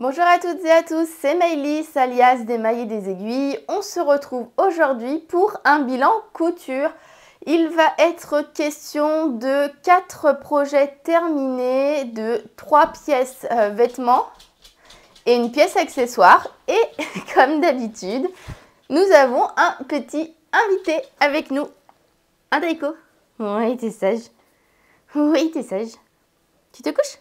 Bonjour à toutes et à tous, c'est Maëlys alias des mailles et des aiguilles. On se retrouve aujourd'hui pour un bilan couture. Il va être question de 4 projets terminés, de 3 pièces vêtements et une pièce accessoire. Et comme d'habitude, nous avons un petit invité avec nous. Hein, Daiko? Oui, t'es sage. Oui, t'es sage. Tu te couches?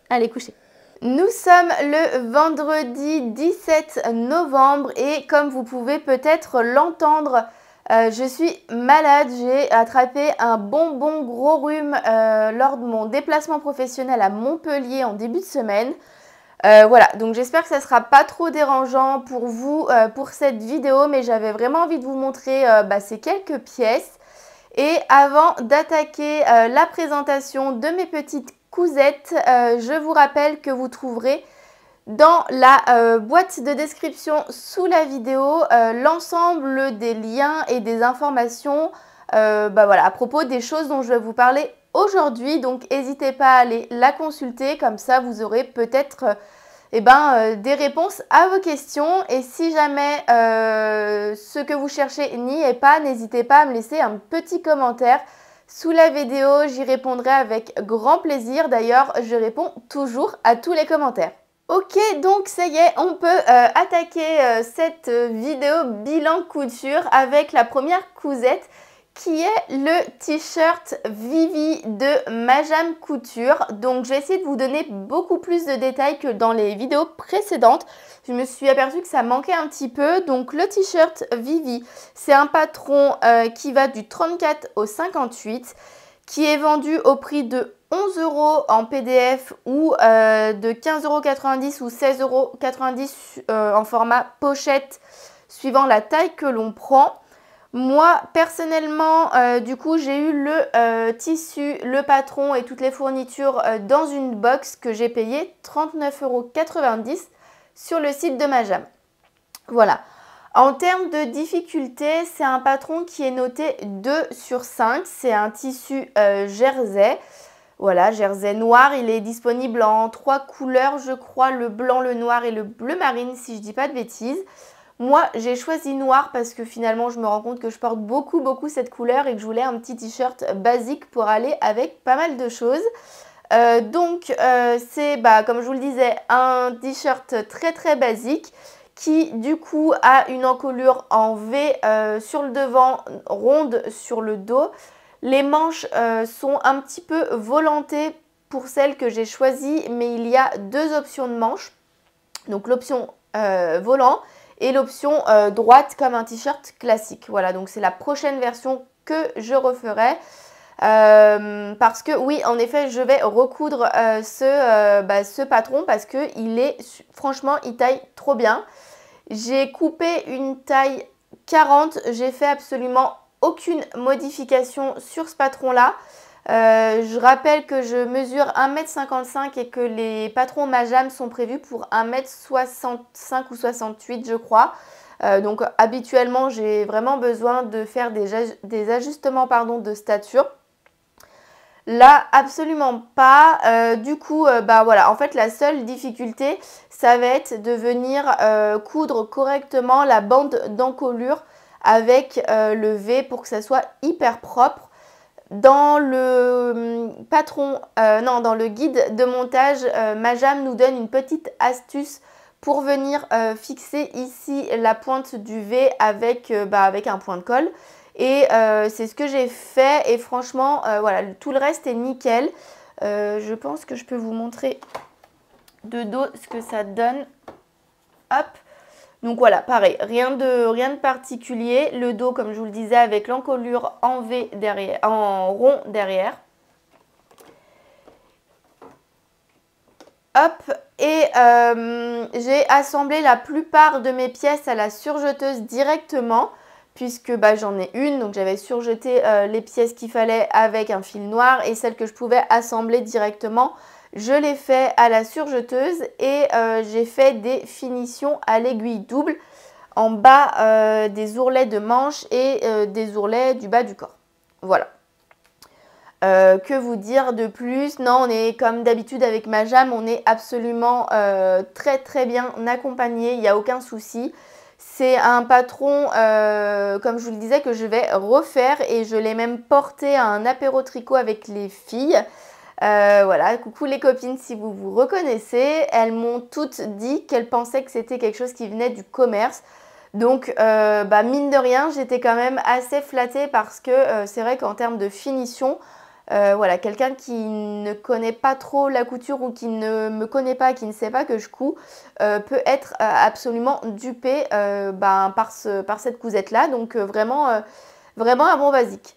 Allez, coucher. Nous sommes le vendredi 17 novembre et comme vous pouvez peut-être l'entendre, je suis malade. J'ai attrapé un bon gros rhume lors de mon déplacement professionnel à Montpellier en début de semaine. Voilà, donc j'espère que ça ne sera pas trop dérangeant pour vous pour cette vidéo, mais j'avais vraiment envie de vous montrer ces quelques pièces. Et avant d'attaquer la présentation de mes petites cousettes, je vous rappelle que vous trouverez dans la boîte de description sous la vidéo l'ensemble des liens et des informations à propos des choses dont je vais vous parler aujourd'hui. Donc n'hésitez pas à aller la consulter, comme ça vous aurez peut-être des réponses à vos questions. Et si jamais ce que vous cherchez n'y est pas, n'hésitez pas à me laisser un petit commentaire sous la vidéo, j'y répondrai avec grand plaisir. D'ailleurs, je réponds toujours à tous les commentaires. Ok, donc ça y est, on peut attaquer cette vidéo bilan couture avec la première cousette qui est le t-shirt Vivi de Majam Couture. Donc je vais essayer de vous donner beaucoup plus de détails que dans les vidéos précédentes. Je me suis aperçue que ça manquait un petit peu. Donc le t-shirt Vivi, c'est un patron qui va du 34 au 58, qui est vendu au prix de 11 € en PDF ou de 15,90 € ou 16,90 € en format pochette, suivant la taille que l'on prend. Moi, personnellement, du coup, j'ai eu le tissu, le patron et toutes les fournitures dans une box que j'ai payé 39,90 € sur le site de Majam. Voilà. En termes de difficulté, c'est un patron qui est noté 2 sur 5. C'est un tissu jersey. Voilà, jersey noir. Il est disponible en 3 couleurs, je crois, le blanc, le noir et le bleu marine, si je ne dis pas de bêtises. Moi, j'ai choisi noir parce que finalement, je me rends compte que je porte beaucoup cette couleur et que je voulais un petit t-shirt basique pour aller avec pas mal de choses. C'est, comme je vous le disais, un t-shirt très basique qui, du coup, a une encolure en V sur le devant, ronde sur le dos. Les manches sont un petit peu volantées pour celles que j'ai choisies, mais il y a 2 options de manches. Donc l'option volant et l'option droite comme un t-shirt classique. Voilà, donc c'est la prochaine version que je referai. Parce que oui, en effet, je vais recoudre ce patron parce que franchement, il taille trop bien. J'ai coupé une taille 40, j'ai fait absolument aucune modification sur ce patron-là. Je rappelle que je mesure 1,55 m et que les patrons Majam sont prévus pour 1,65 m ou 68 je crois. Donc habituellement, j'ai vraiment besoin de faire des ajustements de stature. Là, absolument pas. Du coup, voilà. En fait, la seule difficulté, ça va être de venir coudre correctement la bande d'encolure avec le V pour que ça soit hyper propre. Dans le dans le guide de montage, Majam nous donne une petite astuce pour venir fixer ici la pointe du V avec un point de colle. Et c'est ce que j'ai fait et franchement, voilà, tout le reste est nickel. Je pense que je peux vous montrer de dos ce que ça donne. Hop. Donc voilà, pareil, rien de particulier. Le dos, comme je vous le disais, avec l'encolure en V derrière, en rond derrière. Hop, et j'ai assemblé la plupart de mes pièces à la surjeteuse directement, puisque j'en ai une, donc j'avais surjeté les pièces qu'il fallait avec un fil noir et celles que je pouvais assembler directement. Je l'ai fait à la surjeteuse et j'ai fait des finitions à l'aiguille double en bas des ourlets de manche et des ourlets du bas du corps. Voilà. Que vous dire de plus? Non, on est comme d'habitude avec Majam, on est absolument très bien accompagné, il n'y a aucun souci. C'est un patron, comme je vous le disais, que je vais refaire et je l'ai même porté à un apéro tricot avec les filles. Voilà, coucou les copines si vous vous reconnaissez. Elles m'ont toutes dit qu'elles pensaient que c'était quelque chose qui venait du commerce. Donc mine de rien, j'étais quand même assez flattée parce que c'est vrai qu'en termes de finition, voilà, quelqu'un qui ne connaît pas trop la couture ou qui ne me connaît pas, qui ne sait pas que je couds, peut être absolument dupé par cette cousette-là. Donc vraiment un bon basique.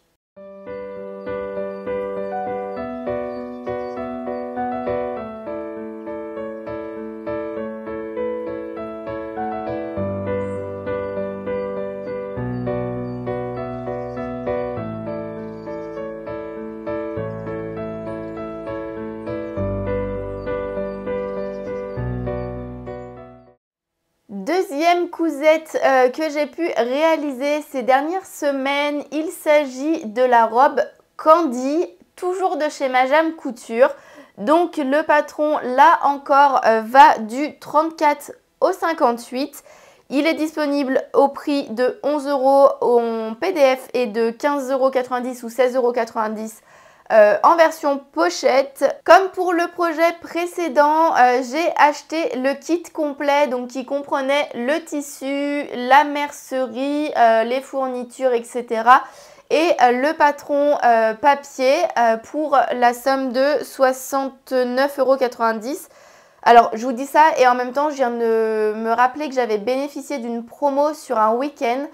Deuxième cousette que j'ai pu réaliser ces dernières semaines, il s'agit de la robe Candy, toujours de chez Majam Couture. Donc le patron, là encore, va du 34 au 58. Il est disponible au prix de 11 € en PDF et de 15,90 € ou 16,90 € en version pochette. Comme pour le projet précédent, j'ai acheté le kit complet donc qui comprenait le tissu, la mercerie, les fournitures, etc. Et le patron papier pour la somme de 69,90 €. Alors, je vous dis ça et en même temps, je viens de me rappeler que j'avais bénéficié d'une promo sur un week-end.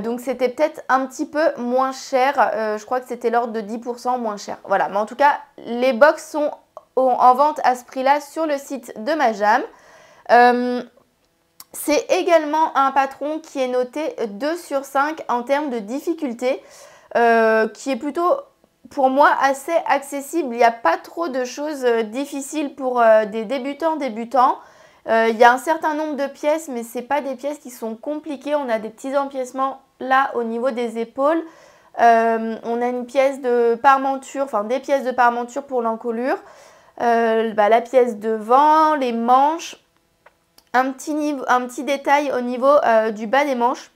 Donc c'était peut-être un petit peu moins cher, je crois que c'était l'ordre de 10% moins cher. Voilà, mais en tout cas, les box sont en vente à ce prix-là sur le site de Majam. C'est également un patron qui est noté 2 sur 5 en termes de difficulté, qui est plutôt pour moi assez accessible. Il n'y a pas trop de choses difficiles pour des débutants. Il y a un certain nombre de pièces, mais ce n'est pas des pièces qui sont compliquées. On a des petits empiècements là au niveau des épaules. On a une pièce de parmenture, enfin des pièces de parmenture pour l'encolure. La pièce devant, les manches. Un petit détail au niveau du bas des manches.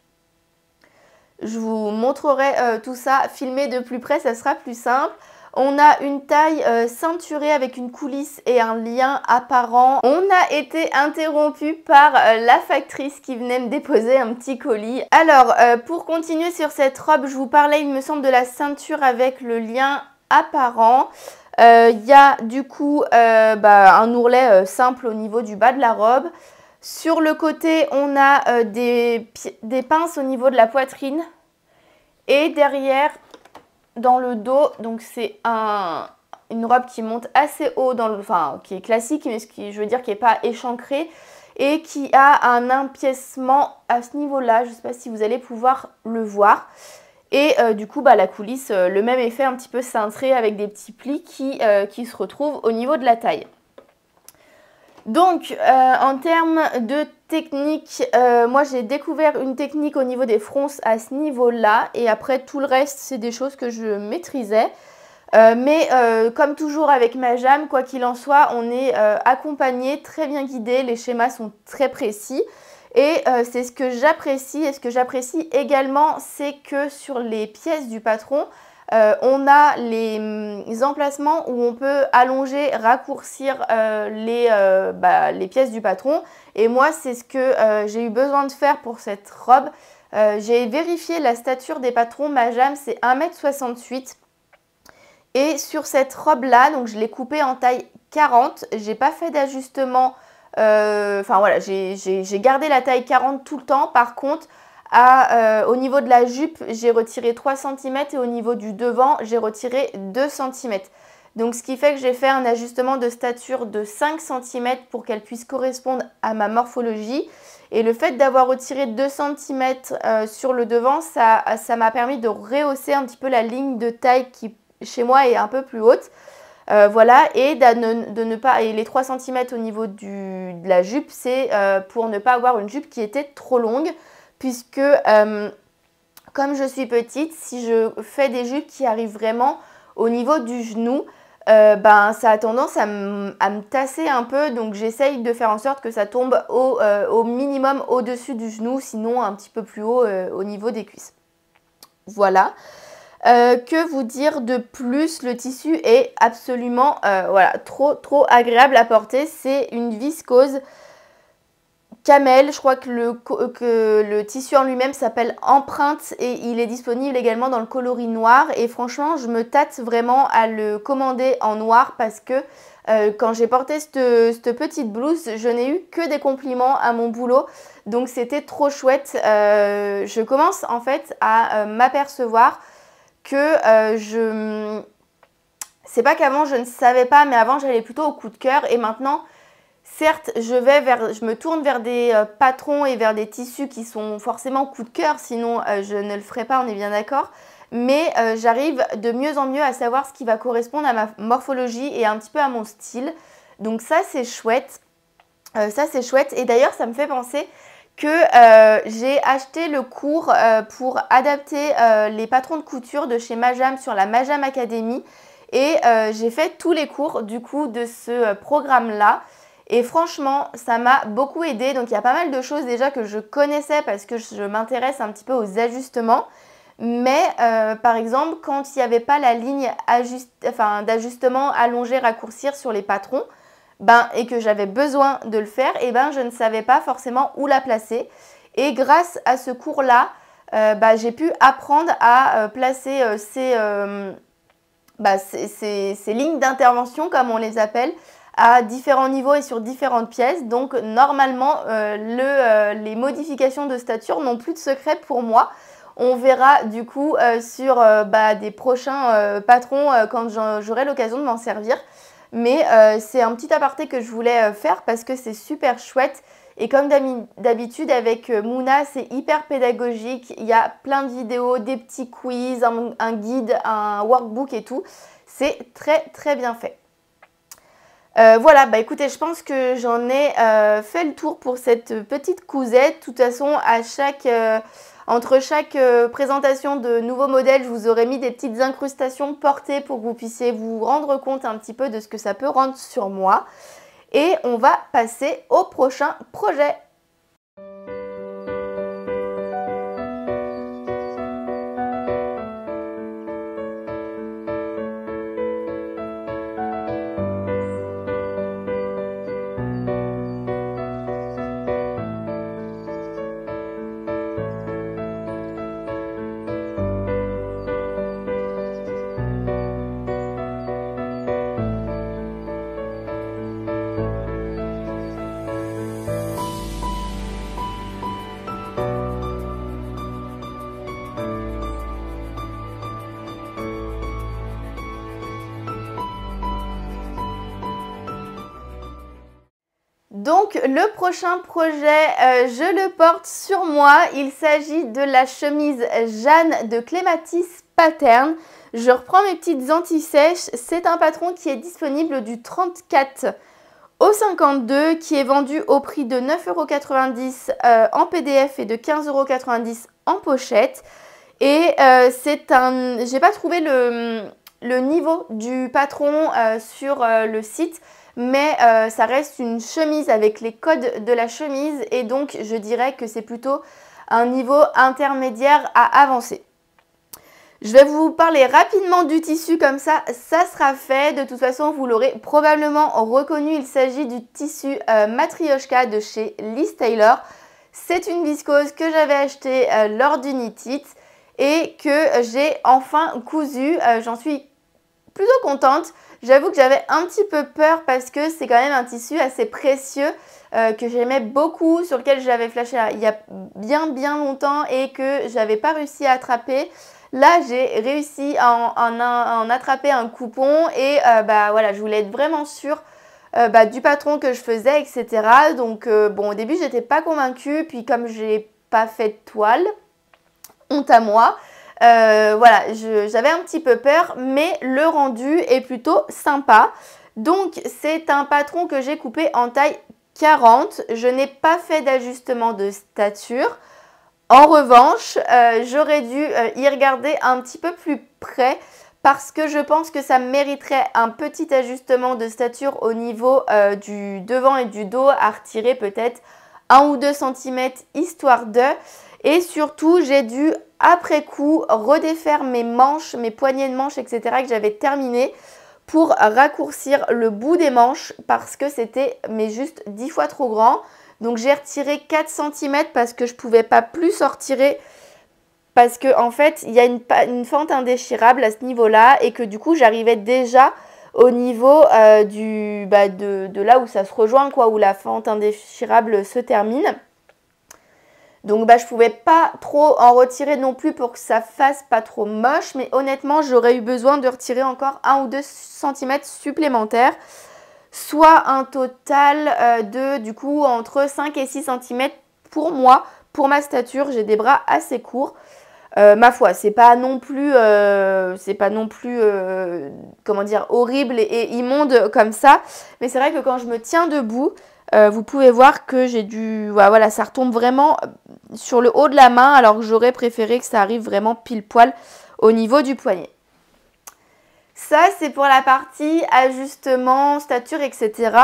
Je vous montrerai tout ça filmé de plus près, ça sera plus simple. On a une taille ceinturée avec une coulisse et un lien apparent. On a été interrompu par la factrice qui venait me déposer un petit colis. Alors, pour continuer sur cette robe, je vous parlais, il me semble, de la ceinture avec le lien apparent. Il y a du coup un ourlet simple au niveau du bas de la robe. Sur le côté, on a des pinces au niveau de la poitrine. Et derrière, dans le dos, donc c'est une robe qui monte assez haut, qui est classique, mais je veux dire qui n'est pas échancrée. Et qui a un empiècement à ce niveau-là. Je ne sais pas si vous allez pouvoir le voir. Et du coup, la coulisse, le même effet un petit peu cintré avec des petits plis qui se retrouvent au niveau de la taille. Donc, en termes de technique, moi j'ai découvert une technique au niveau des fronces à ce niveau-là. Et après, tout le reste, c'est des choses que je maîtrisais. Mais comme toujours avec Majam, quoi qu'il en soit, on est accompagné, très bien guidé. Les schémas sont très précis. Et c'est ce que j'apprécie. Et ce que j'apprécie également, c'est que sur les pièces du patron, on a les emplacements où on peut allonger, raccourcir les pièces du patron. Et moi, c'est ce que j'ai eu besoin de faire pour cette robe. J'ai vérifié la stature des patrons Majam, c'est 1,68 m. Et sur cette robe-là, donc je l'ai coupée en taille 40. J'ai pas fait d'ajustement. Voilà, j'ai gardé la taille 40 tout le temps. Par contre, au niveau de la jupe, j'ai retiré 3 cm et au niveau du devant, j'ai retiré 2 cm. Donc ce qui fait que j'ai fait un ajustement de stature de 5 cm pour qu'elle puisse correspondre à ma morphologie. Et le fait d'avoir retiré 2 cm sur le devant, ça m'a permis de rehausser un petit peu la ligne de taille qui, chez moi, est un peu plus haute. Voilà, et de ne pas, et les 3 cm au niveau de la jupe, c'est pour ne pas avoir une jupe qui était trop longue. Puisque comme je suis petite, si je fais des jupes qui arrivent vraiment au niveau du genou, ça a tendance à me tasser un peu, donc j'essaye de faire en sorte que ça tombe au minimum au-dessus du genou, sinon un petit peu plus haut au niveau des cuisses. Voilà. Que vous dire de plus? Le tissu est absolument trop agréable à porter. C'est une viscose Camel. Je crois que le tissu en lui-même s'appelle Empreinte et il est disponible également dans le coloris noir. Et franchement, je me tâte vraiment à le commander en noir parce que quand j'ai porté cette petite blouse, je n'ai eu que des compliments à mon boulot. Donc c'était trop chouette. Je commence en fait à m'apercevoir que c'est pas qu'avant je ne savais pas, mais avant j'allais plutôt au coup de cœur et maintenant, certes, je me tourne vers des patrons et vers des tissus qui sont forcément coup de cœur, sinon je ne le ferai pas, on est bien d'accord. Mais j'arrive de mieux en mieux à savoir ce qui va correspondre à ma morphologie et un petit peu à mon style. Donc ça c'est chouette. Et d'ailleurs ça me fait penser que j'ai acheté le cours pour adapter les patrons de couture de chez Majam sur la Majam Academy. Et j'ai fait tous les cours du coup de ce programme-là. Et franchement, ça m'a beaucoup aidé. Donc il y a pas mal de choses déjà que je connaissais parce que je m'intéresse un petit peu aux ajustements. Mais par exemple, quand il n'y avait pas la ligne d'ajustement allongé, raccourcir sur les patrons, et que j'avais besoin de le faire, je ne savais pas forcément où la placer. Et grâce à ce cours-là, j'ai pu apprendre à placer ces lignes d'intervention, comme on les appelle, à différents niveaux et sur différentes pièces. Donc normalement, les modifications de stature n'ont plus de secret pour moi. On verra du coup sur des prochains patrons quand j'aurai l'occasion de m'en servir. Mais c'est un petit aparté que je voulais faire parce que c'est super chouette. Et comme d'habitude avec Mouna, c'est hyper pédagogique. Il y a plein de vidéos, des petits quiz, un guide, un workbook et tout. C'est très bien fait. Voilà, écoutez, je pense que j'en ai fait le tour pour cette petite cousette. De toute façon, entre chaque présentation de nouveaux modèles, je vous aurai mis des petites incrustations portées pour que vous puissiez vous rendre compte un petit peu de ce que ça peut rendre sur moi. Et on va passer au prochain projet. Donc le prochain projet, je le porte sur moi. Il s'agit de la chemise Jeanne de Clématis Pattern. Je reprends mes petites anti-sèches. C'est un patron qui est disponible du 34 au 52, qui est vendu au prix de 9,90 € en PDF et de 15,90 € en pochette. Et j'ai pas trouvé le niveau du patron sur le site. Mais ça reste une chemise avec les codes de la chemise et donc je dirais que c'est plutôt un niveau intermédiaire à avancer. Je vais vous parler rapidement du tissu, comme ça sera fait. De toute façon, vous l'aurez probablement reconnu, il s'agit du tissu Matryoshka de chez Liz Taylor. C'est une viscose que j'avais achetée lors du Knit It et que j'ai enfin cousu. J'en suis plutôt contente. J'avoue que j'avais un petit peu peur parce que c'est quand même un tissu assez précieux que j'aimais beaucoup, sur lequel j'avais flashé il y a bien longtemps et que j'avais pas réussi à attraper. Là, j'ai réussi à en attraper un coupon et voilà, je voulais être vraiment sûre du patron que je faisais, etc. Donc bon, au début, j'étais pas convaincue, puis comme j'ai pas fait de toile, honte à moi. Voilà, j'avais un petit peu peur, mais le rendu est plutôt sympa. Donc, c'est un patron que j'ai coupé en taille 40. Je n'ai pas fait d'ajustement de stature. En revanche, j'aurais dû y regarder un petit peu plus près parce que je pense que ça mériterait un petit ajustement de stature au niveau du devant et du dos, à retirer peut-être 1 ou 2 cm histoire de. Et surtout, j'ai dû après coup redéfaire mes manches, mes poignées de manches, etc. que j'avais terminées pour raccourcir le bout des manches parce que c'était mais juste 10 fois trop grand. Donc j'ai retiré 4 cm parce que je ne pouvais pas plus en retirer parce qu'en fait, il y a une fente indéchirable à ce niveau-là et que du coup, j'arrivais déjà au niveau de là où ça se rejoint, quoi, où la fente indéchirable se termine. Donc je ne pouvais pas trop en retirer non plus pour que ça fasse pas trop moche, mais honnêtement j'aurais eu besoin de retirer encore 1 ou 2 cm supplémentaires, soit un total de du coup entre 5 et 6 cm pour moi, pour ma stature. J'ai des bras assez courts. Ma foi, c'est pas non plus, comment dire, horrible et immonde comme ça, mais c'est vrai que quand je me tiens debout, vous pouvez voir que j'ai du... Voilà, ça retombe vraiment sur le haut de la main, alors que j'aurais préféré que ça arrive vraiment pile poil au niveau du poignet. Ça, c'est pour la partie ajustement, stature, etc.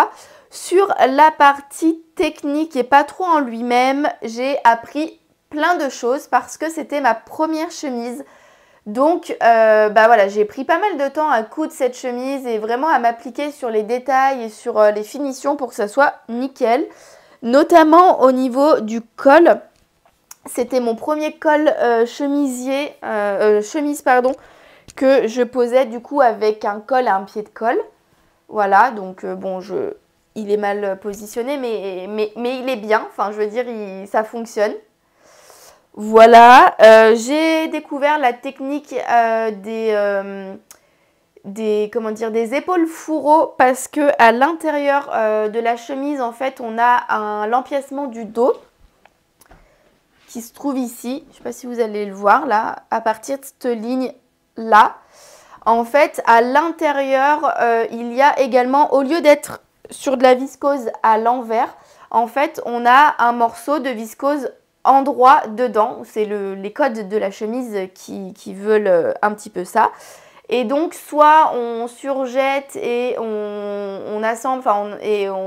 Sur la partie technique et pas trop en lui-même, j'ai appris plein de choses parce que c'était ma première chemise. Donc voilà, j'ai pris pas mal de temps à coudre cette chemise et vraiment à m'appliquer sur les détails et sur les finitions pour que ça soit nickel. Notamment au niveau du col. C'était mon premier col chemise que je posais du coup avec un col et un pied de colle. Voilà, donc bon, il est mal positionné mais il est bien. Enfin, je veux dire, ça fonctionne. Voilà, j'ai découvert la technique des épaules fourreaux parce que à l'intérieur de la chemise, en fait, on a l'empiècement du dos qui se trouve ici. Je ne sais pas si vous allez le voir là, à partir de cette ligne là. En fait, à l'intérieur, il y a également, au lieu d'être sur de la viscose à l'envers, en fait, on a un morceau de viscose endroit dedans. C'est les codes de la chemise qui veulent un petit peu ça. Et donc, soit on surjette et on assemble,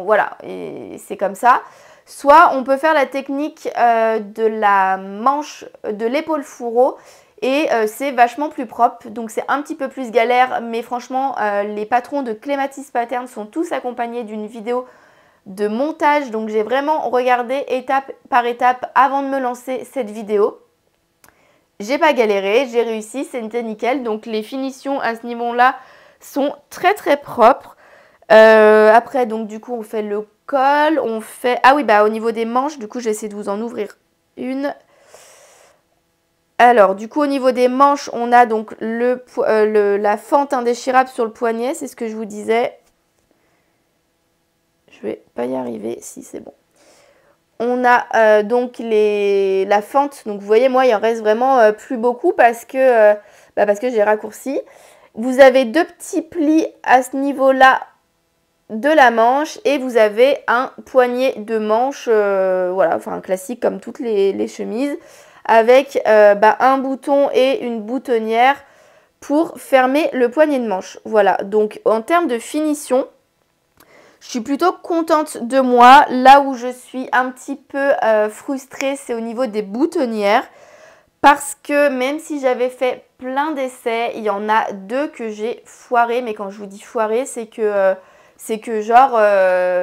voilà, et c'est comme ça. Soit on peut faire la technique de la manche de l'épaule fourreau et c'est vachement plus propre. Donc, c'est un petit peu plus galère, mais franchement, les patrons de Clematis Pattern sont tous accompagnés d'une vidéo de montage. Donc, j'ai vraiment regardé étape par étape avant de me lancer cette vidéo. J'ai pas galéré, j'ai réussi, c'était nickel. Donc les finitions à ce niveau-là sont très très propres. Après, donc du coup, on fait le col, on fait... Ah oui, au niveau des manches, du coup, j'essaie de vous en ouvrir une. Alors, du coup, au niveau des manches, on a donc la fente indéchirable sur le poignet, c'est ce que je vous disais. Je vais pas y arriver, si c'est bon. On a donc la fente, donc vous voyez, moi il en reste vraiment plus beaucoup parce que j'ai raccourci. Vous avez 2 petits plis à ce niveau-là de la manche et vous avez un poignet de manche, voilà, enfin classique comme toutes les chemises, avec un bouton et une boutonnière pour fermer le poignet de manche. Voilà, donc en termes de finition, je suis plutôt contente de moi. Là où je suis un petit peu frustrée, c'est au niveau des boutonnières. Parce que même si j'avais fait plein d'essais, il y en a 2 que j'ai foiré. Mais quand je vous dis foiré, c'est que genre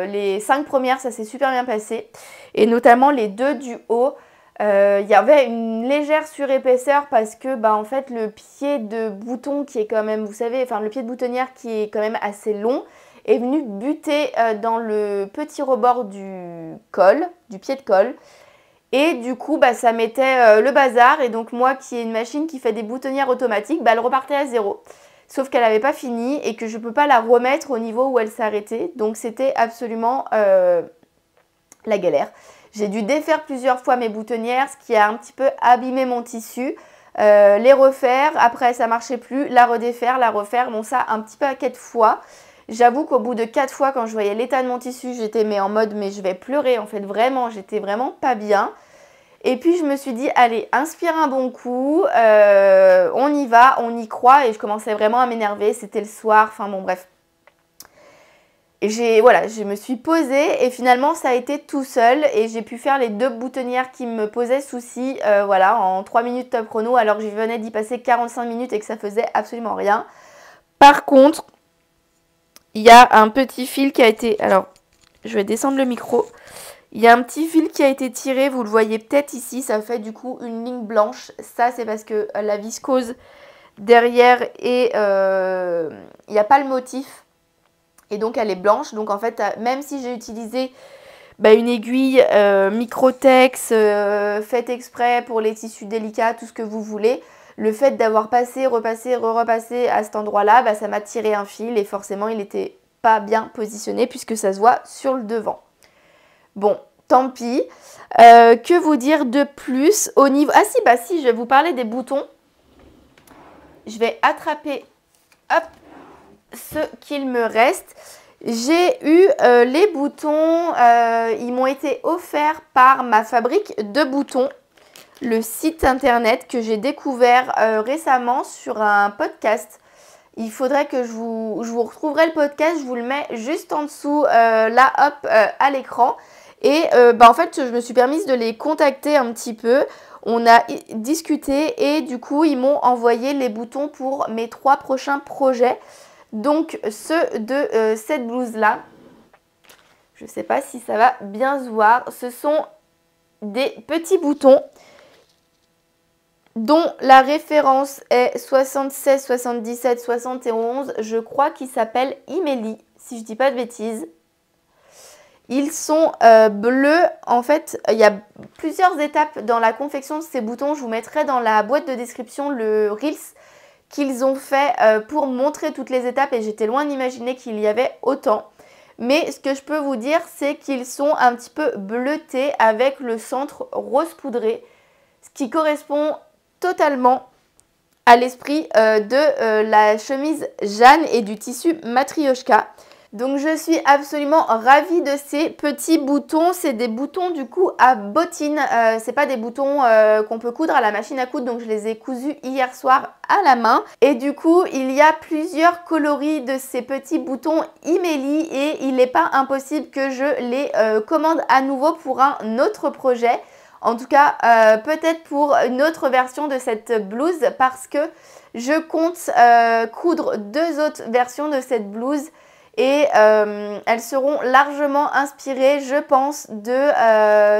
les 5 premières, ça s'est super bien passé. Et notamment les 2 du haut. Il y avait une légère surépaisseur parce que en fait le pied de bouton qui est quand même, vous savez, enfin le pied de boutonnière qui est quand même assez long, est venu buter dans le petit rebord du col, du pied de colle. Et du coup, ça mettait le bazar. Et donc moi qui ai une machine qui fait des boutonnières automatiques, elle repartait à 0. Sauf qu'elle n'avait pas fini et que je ne peux pas la remettre au niveau où elle s'arrêtait. Donc c'était absolument la galère. J'ai dû défaire plusieurs fois mes boutonnières, ce qui a un petit peu abîmé mon tissu. Les refaire, après ça ne marchait plus, la redéfaire, la refaire. Bon, ça un petit paquet de fois. J'avoue qu'au bout de 4 fois, quand je voyais l'état de mon tissu, j'étais en mode mais je vais pleurer en fait, vraiment, j'étais vraiment pas bien. Et puis je me suis dit, allez, inspire un bon coup, on y va, on y croit. Et je commençais vraiment à m'énerver, c'était le soir, enfin bon bref. Et voilà, je me suis posée et finalement ça a été tout seul et j'ai pu faire les 2 boutonnières qui me posaient souci, voilà, en 3 minutes top chrono alors que je venais d'y passer 45 minutes et que ça faisait absolument rien. Par contre, il y a un petit fil qui a été... Alors, je vais descendre le micro. Il y a un petit fil qui a été tiré, vous le voyez peut-être ici, ça fait du coup une ligne blanche. Ça, c'est parce que la viscose derrière et il n'y a pas le motif. Et donc elle est blanche, donc en fait même si j'ai utilisé une aiguille Microtex faite exprès pour les tissus délicats, tout ce que vous voulez, le fait d'avoir passé, repassé, repassé à cet endroit là, ça m'a tiré un fil et forcément il n'était pas bien positionné puisque ça se voit sur le devant. Bon, tant pis. Que vous dire de plus au niveau... Ah si, je vais vous parler des boutons. Je vais attraper, hop, ce qu'il me reste. J'ai eu les boutons, ils m'ont été offerts par ma fabrique de boutons, le site internet que j'ai découvert récemment sur un podcast. Il faudrait que je vous retrouverai le podcast, je vous le mets juste en dessous, là hop, à l'écran. Et en fait, je me suis permise de les contacter un petit peu. On a discuté et du coup, ils m'ont envoyé les boutons pour mes 3 prochains projets. Donc ceux de cette blouse-là, je ne sais pas si ça va bien se voir, ce sont des petits boutons dont la référence est 76, 77, 71. Je crois qu'ils s'appellent Imélie, si je ne dis pas de bêtises. Ils sont bleus. En fait, il y a plusieurs étapes dans la confection de ces boutons. Je vous mettrai dans la boîte de description le Reels qu'ils ont fait pour montrer toutes les étapes et j'étais loin d'imaginer qu'il y avait autant. Mais ce que je peux vous dire, c'est qu'ils sont un petit peu bleutés avec le centre rose poudré, ce qui correspond totalement à l'esprit de la chemise Jeanne et du tissu Matryoshka. Donc je suis absolument ravie de ces petits boutons. C'est des boutons du coup à bottines. C'est pas des boutons qu'on peut coudre à la machine à coudre. Donc je les ai cousus hier soir à la main. Et du coup il y a plusieurs coloris de ces petits boutons Imélie. Et il n'est pas impossible que je les commande à nouveau pour un autre projet. En tout cas peut-être pour une autre version de cette blouse. Parce que je compte coudre 2 autres versions de cette blouse. Et elles seront largement inspirées, je pense, de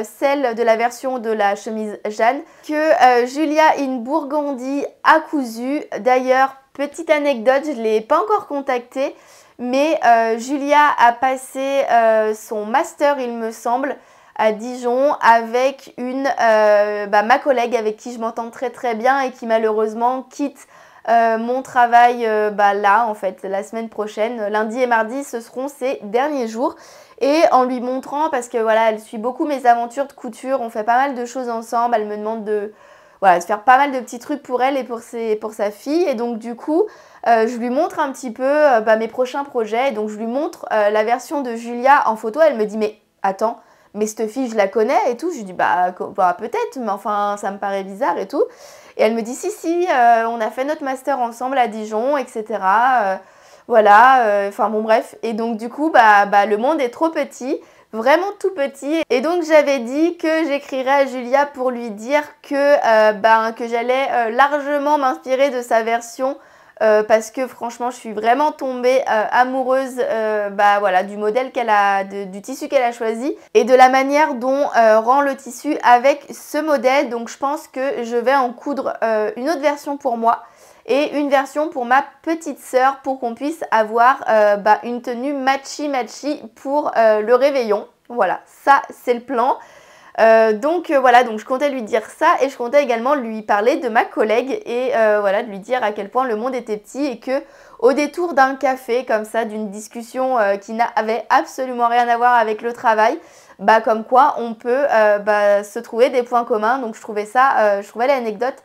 celle de la version de la chemise Jeanne que Julia in Burgundy a cousu. D'ailleurs, petite anecdote, je ne l'ai pas encore contactée, mais Julia a passé son master, il me semble, à Dijon avec ma collègue avec qui je m'entends très très bien et qui malheureusement quitte mon travail là en fait la semaine prochaine, lundi et mardi ce seront ses derniers jours et en lui montrant parce que voilà elle suit beaucoup mes aventures de couture, on fait pas mal de choses ensemble, elle me demande de faire pas mal de petits trucs pour elle et pour sa fille et donc du coup je lui montre un petit peu mes prochains projets et donc je lui montre la version de Julia en photo, elle me dit mais attends mais cette fille je la connais et tout, je lui dis peut-être mais enfin ça me paraît bizarre et tout. Et elle me dit si, on a fait notre master ensemble à Dijon, etc. Enfin bon bref. Et donc du coup, le monde est trop petit, vraiment tout petit. Et donc j'avais dit que j'écrirais à Julia pour lui dire que j'allais largement m'inspirer de sa version. Parce que franchement je suis vraiment tombée amoureuse du modèle qu'elle a, du tissu qu'elle a choisi et de la manière dont rend le tissu avec ce modèle. Donc je pense que je vais en coudre une autre version pour moi et une version pour ma petite sœur pour qu'on puisse avoir une tenue matchy pour le réveillon. Voilà, ça c'est le plan. Donc je comptais lui dire ça et je comptais également lui parler de ma collègue et de lui dire à quel point le monde était petit et que au détour d'un café comme ça, d'une discussion qui n'avait absolument rien à voir avec le travail, comme quoi on peut se trouver des points communs. Donc je trouvais l'anecdote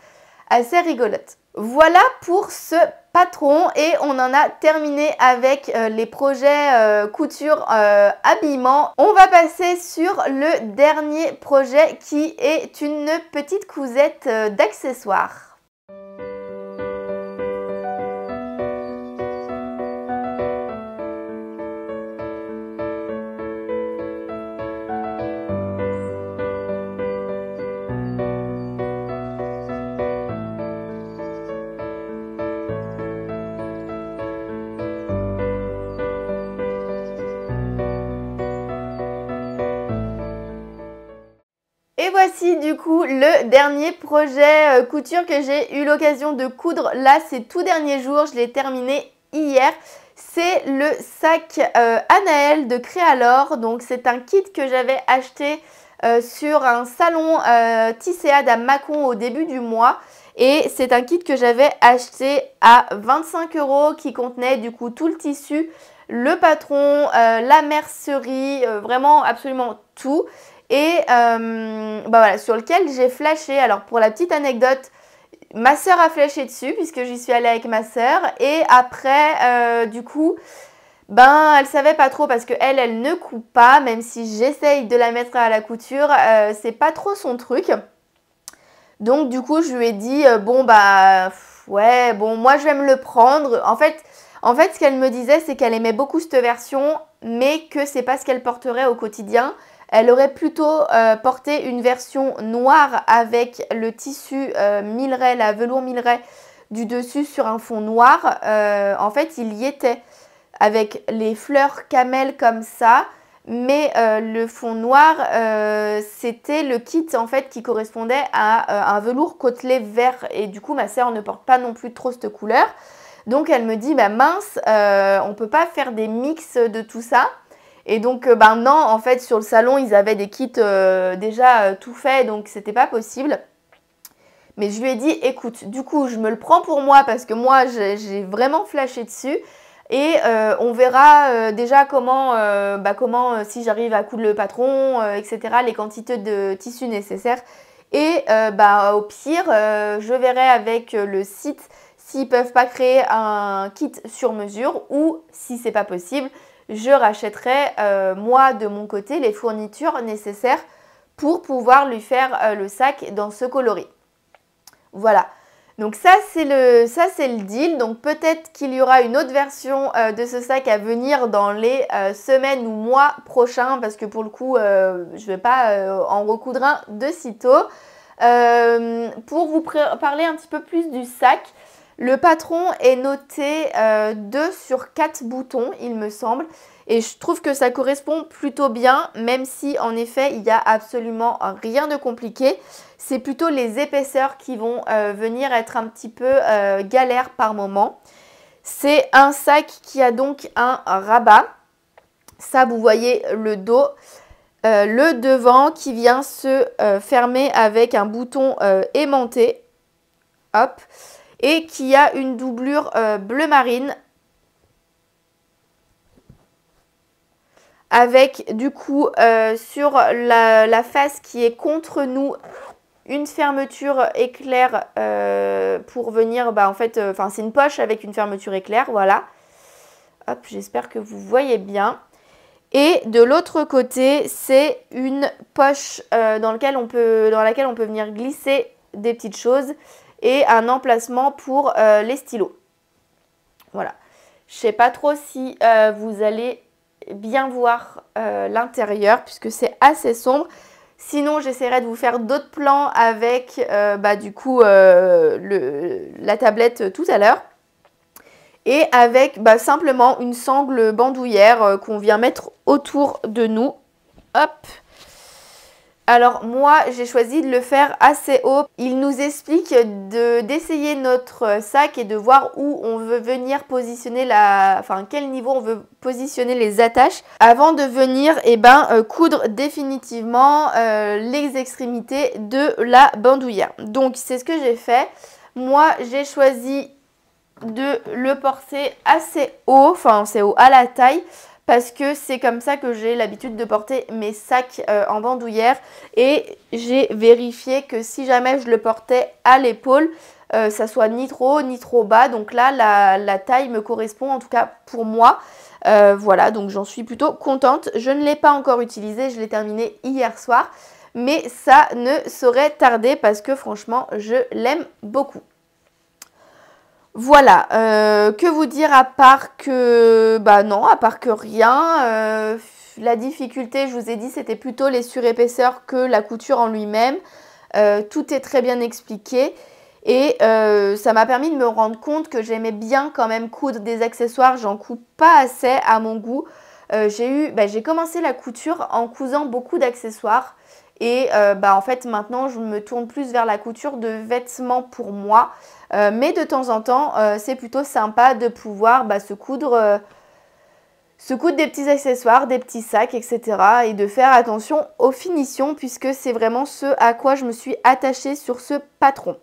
assez rigolote. Voilà pour ce patron et on en a terminé avec les projets couture habillement. On va passer sur le dernier projet qui est une petite cousette d'accessoires. Et voici du coup le dernier projet couture que j'ai eu l'occasion de coudre là ces tout derniers jours. Je l'ai terminé hier. C'est le sac Anaël de Créalor. Donc c'est un kit que j'avais acheté sur un salon Tisséade à Mâcon au début du mois. Et c'est un kit que j'avais acheté à 25 € qui contenait du coup tout le tissu, le patron, la mercerie, vraiment absolument tout. Et voilà, sur lequel j'ai flashé. Alors pour la petite anecdote, ma soeur a flashé dessus puisque j'y suis allée avec ma soeur. Et après, du coup, elle savait pas trop parce qu'elle ne coupe pas. Même si j'essaye de la mettre à la couture, c'est pas trop son truc. Donc du coup, je lui ai dit, ouais, bon, moi je vais me le prendre. En fait, ce qu'elle me disait, c'est qu'elle aimait beaucoup cette version, mais que c'est pas ce qu'elle porterait au quotidien. Elle aurait plutôt porté une version noire avec le tissu Milleray, la velours Milleray du dessus sur un fond noir. En fait, il y était avec les fleurs camel comme ça, mais le fond noir, c'était le kit en fait qui correspondait à un velours côtelé vert. Et du coup, ma soeur ne porte pas non plus trop cette couleur. Donc, elle me dit, bah mince, on peut pas faire des mix de tout ça. Et donc, non, en fait, sur le salon, ils avaient des kits déjà tout faits, donc c'était pas possible. Mais je lui ai dit, écoute, du coup, je me le prends pour moi parce que moi, j'ai vraiment flashé dessus. Et on verra déjà comment si j'arrive à coudre le patron, etc., les quantités de tissu nécessaires. Et au pire, je verrai avec le site s'ils peuvent pas créer un kit sur mesure ou si c'est pas possible, je rachèterai moi de mon côté les fournitures nécessaires pour pouvoir lui faire le sac dans ce coloris. Voilà, donc ça c'est le deal. Donc peut-être qu'il y aura une autre version de ce sac à venir dans les semaines ou mois prochains parce que pour le coup je ne vais pas en recoudre un de sitôt. Pour vous parler un petit peu plus du sac, le patron est noté 2 sur 4 boutons, il me semble. Et je trouve que ça correspond plutôt bien, même si en effet, il n'y a absolument rien de compliqué. C'est plutôt les épaisseurs qui vont venir être un petit peu galère par moment. C'est un sac qui a donc un rabat. Ça, vous voyez le dos. Le devant qui vient se fermer avec un bouton aimanté. Hop. Et qui a une doublure bleu marine avec du coup sur la face qui est contre nous une fermeture éclair pour venir, c'est une poche avec une fermeture éclair, voilà. Hop, j'espère que vous voyez bien. Et de l'autre côté, c'est une poche dans laquelle on peut venir glisser des petites choses et un emplacement pour les stylos. Voilà. Je ne sais pas trop si vous allez bien voir l'intérieur puisque c'est assez sombre. Sinon, j'essaierai de vous faire d'autres plans avec la tablette tout à l'heure. Et avec simplement une sangle bandoulière qu'on vient mettre autour de nous. Hop! Alors moi, j'ai choisi de le faire assez haut. Il nous explique d'essayer notre sac et de voir où on veut venir positionner quel niveau on veut positionner les attaches avant de venir coudre définitivement les extrémités de la bandoulière. Donc c'est ce que j'ai fait. Moi, j'ai choisi de le porter assez haut, c'est haut à la taille, parce que c'est comme ça que j'ai l'habitude de porter mes sacs en bandoulière. Et j'ai vérifié que si jamais je le portais à l'épaule, ça soit ni trop haut ni trop bas. Donc là, la taille me correspond, en tout cas pour moi. Voilà, donc j'en suis plutôt contente. Je ne l'ai pas encore utilisé, je l'ai terminé hier soir. Mais ça ne saurait tarder parce que franchement, je l'aime beaucoup. Voilà, que vous dire à part que, bah non, à part que rien. La difficulté, je vous ai dit, c'était plutôt les surépaisseurs que la couture en lui-même. Tout est très bien expliqué et ça m'a permis de me rendre compte que j'aimais bien quand même coudre des accessoires. J'en couds pas assez à mon goût. J'ai commencé la couture en cousant beaucoup d'accessoires. Et en fait, maintenant, je me tourne plus vers la couture de vêtements pour moi. Mais de temps en temps, c'est plutôt sympa de pouvoir se coudre des petits accessoires, des petits sacs, etc. Et de faire attention aux finitions puisque c'est vraiment ce à quoi je me suis attachée sur ce patron.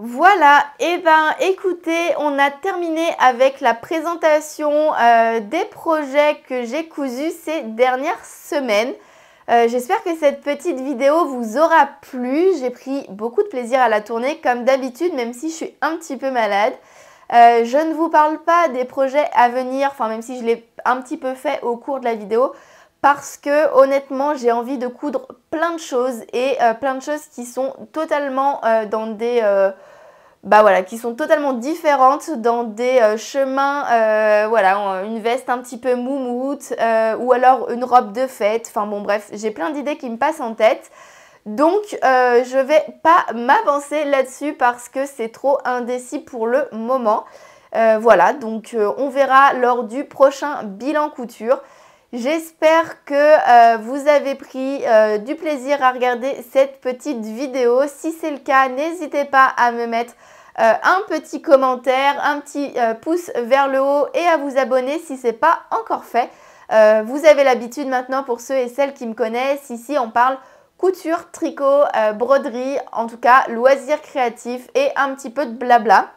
Voilà, et écoutez, on a terminé avec la présentation des projets que j'ai cousus ces dernières semaines. J'espère que cette petite vidéo vous aura plu. J'ai pris beaucoup de plaisir à la tourner comme d'habitude, même si je suis un petit peu malade. Je ne vous parle pas des projets à venir, enfin même si je l'ai un petit peu fait au cours de la vidéo, parce que honnêtement j'ai envie de coudre plein de choses et plein de choses qui sont totalement dans des... qui sont totalement différentes dans des chemins, une veste un petit peu moumoute ou alors une robe de fête. Enfin bon bref, j'ai plein d'idées qui me passent en tête. Donc je vais pas m'avancer là-dessus parce que c'est trop indécis pour le moment. Donc on verra lors du prochain bilan couture. J'espère que vous avez pris du plaisir à regarder cette petite vidéo. Si c'est le cas, n'hésitez pas à me mettre un petit commentaire, un petit pouce vers le haut et à vous abonner si ce n'est pas encore fait. Vous avez l'habitude maintenant pour ceux et celles qui me connaissent. Ici, on parle couture, tricot, broderie, en tout cas loisirs créatifs et un petit peu de blabla.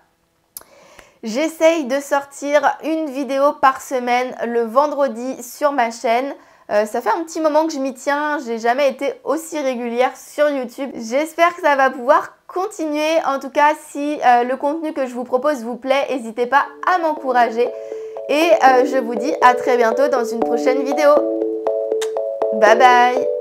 J'essaye de sortir une vidéo par semaine le vendredi sur ma chaîne. Ça fait un petit moment que je m'y tiens, j'ai jamais été aussi régulière sur YouTube. J'espère que ça va pouvoir continuer. En tout cas, si le contenu que je vous propose vous plaît, n'hésitez pas à m'encourager. Et je vous dis à très bientôt dans une prochaine vidéo. Bye bye!